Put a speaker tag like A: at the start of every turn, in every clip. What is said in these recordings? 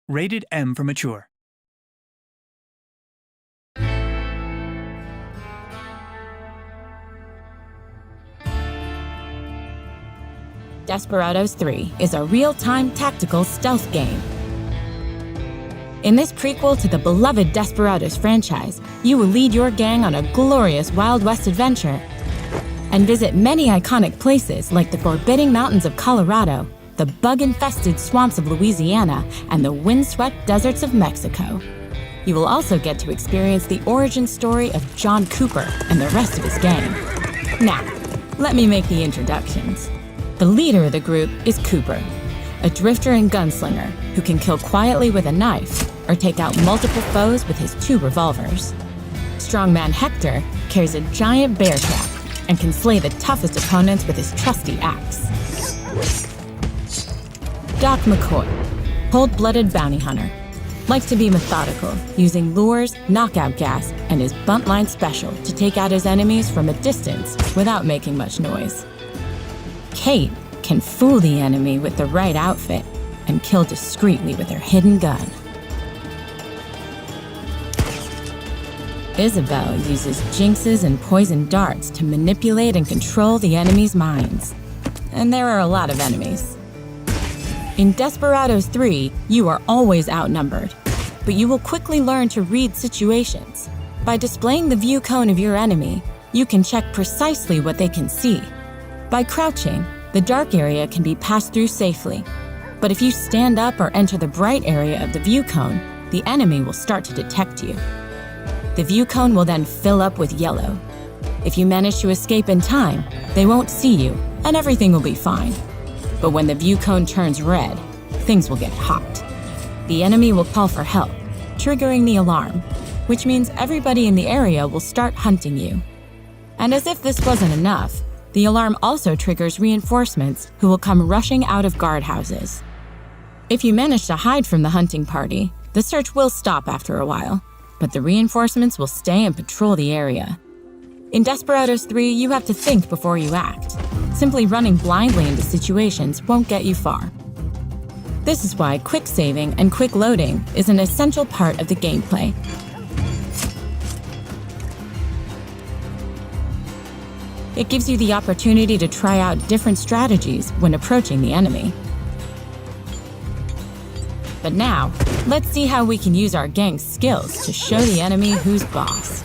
A: Rated M for mature.
B: Desperados III is a real-time tactical stealth game. In this prequel to the beloved Desperados franchise, you will lead your gang on a glorious Wild West adventure and visit many iconic places like the forbidding mountains of Colorado, the bug-infested swamps of Louisiana, and the windswept deserts of Mexico. You will also get to experience the origin story of John Cooper and the rest of his gang. Now, let me make the introductions. The leader of the group is Cooper, a drifter and gunslinger who can kill quietly with a knife or take out multiple foes with his 2 revolvers. Strongman Hector carries a giant bear trap and can slay the toughest opponents with his trusty axe. Doc Mccoy, cold-blooded bounty hunter, likes to be methodical, using lures, knockout gas, and his buntline special to take out his enemies from a distance without making much noise. Kate can fool the enemy with the right outfit and kill discreetly with her hidden gun. Isabel uses jinxes and poison darts to manipulate and control the enemy's minds. And there are a lot of enemies. In Desperados III, you are always outnumbered, but you will quickly learn to read situations. By displaying the view cone of your enemy, you can check precisely what they can see. By crouching, the dark area can be passed through safely. But if you stand up or enter the bright area of the view cone, the enemy will start to detect you. The view cone will then fill up with yellow. If you manage to escape in time, they won't see you, and everything will be fine. But when the view cone turns red, things will get hot. The enemy will call for help, triggering the alarm, which means everybody in the area will start hunting you. And as if this wasn't enough, the alarm also triggers reinforcements who will come rushing out of guardhouses. If you manage to hide from the hunting party, the search will stop after a while, but the reinforcements will stay and patrol the area. In Desperados III, you have to think before you act. Simply running blindly into situations won't get you far. This is why quick saving and quick loading is an essential part of the gameplay. It gives you the opportunity to try out different strategies when approaching the enemy. But now, let's see how we can use our gang's skills to show the enemy who's boss.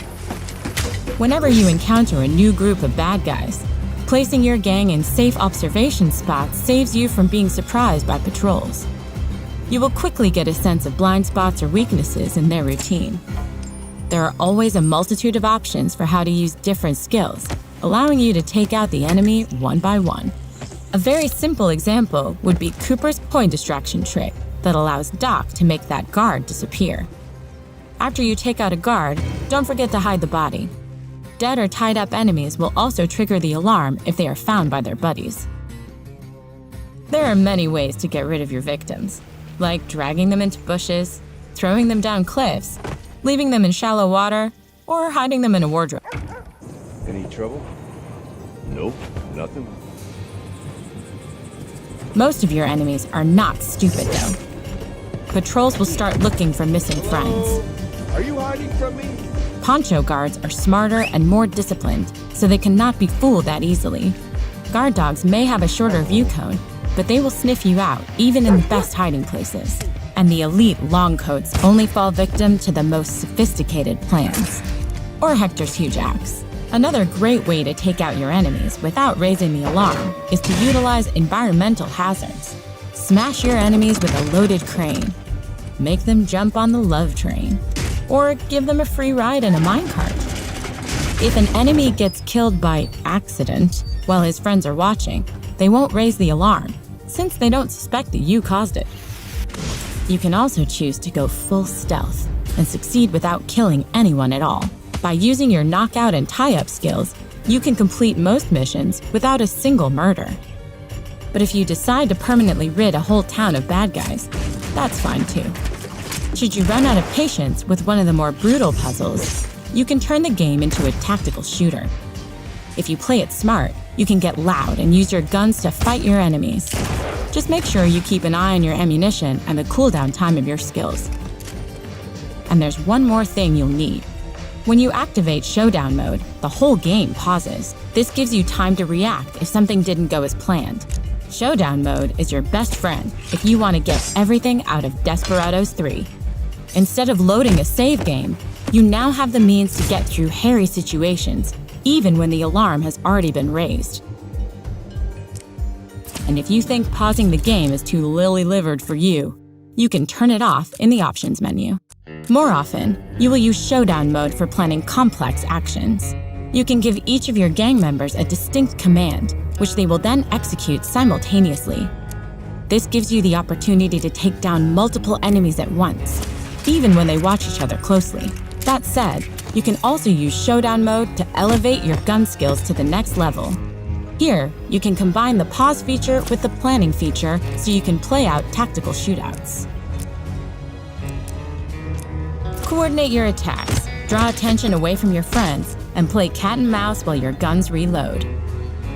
B: Whenever you encounter a new group of bad guys, placing your gang in safe observation spots saves you from being surprised by patrols. You will quickly get a sense of blind spots or weaknesses in their routine. There are always a multitude of options for how to use different skills, allowing you to take out the enemy one by one. A very simple example would be Cooper's coin distraction trick that allows Doc to make that guard disappear. After you take out a guard, don't forget to hide the body. Dead or tied up enemies will also trigger the alarm if they are found by their buddies. There are many ways to get rid of your victims, like dragging them into bushes, throwing them down cliffs, leaving them in shallow water, or hiding them in a wardrobe.
C: Any trouble? Nope, nothing.
B: Most of your enemies are not stupid, though. Patrols will start looking for missing friends.
C: Are you hiding from me?
B: Poncho guards are smarter and more disciplined, so they cannot be fooled that easily. Guard dogs may have a shorter view cone, but they will sniff you out even in the best hiding places. And the elite long coats only fall victim to the most sophisticated plans. Or Hector's huge axe. Another great way to take out your enemies without raising the alarm is to utilize environmental hazards. Smash your enemies with a loaded crane. Make them jump on the love train. Or give them a free ride in a minecart. If an enemy gets killed by accident while his friends are watching, they won't raise the alarm, since they don't suspect that you caused it. You can also choose to go full stealth and succeed without killing anyone at all. By using your knockout and tie-up skills, you can complete most missions without a single murder. But if you decide to permanently rid a whole town of bad guys, that's fine too. Should you run out of patience with one of the more brutal puzzles, you can turn the game into a tactical shooter. If you play it smart, you can get loud and use your guns to fight your enemies. Just make sure you keep an eye on your ammunition and the cooldown time of your skills. And there's one more thing you'll need. When you activate Showdown Mode, the whole game pauses. This gives you time to react if something didn't go as planned. Showdown Mode is your best friend if you want to get everything out of Desperados 3. Instead of loading a save game, you now have the means to get through hairy situations, even when the alarm has already been raised. And if you think pausing the game is too lily-livered for you, you can turn it off in the options menu. More often, you will use Showdown Mode for planning complex actions. You can give each of your gang members a distinct command, which they will then execute simultaneously. This gives you the opportunity to take down multiple enemies at once, even when they watch each other closely. That said, you can also use Showdown Mode to elevate your gun skills to the next level. Here, you can combine the pause feature with the planning feature so you can play out tactical shootouts. Coordinate your attacks, draw attention away from your friends, and play cat and mouse while your guns reload.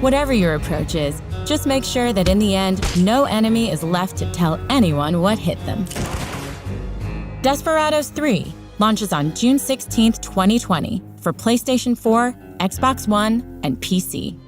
B: Whatever your approach is, just make sure that in the end, no enemy is left to tell anyone what hit them. Desperados 3 launches on June 16, 2020 for PlayStation 4, Xbox One, and PC.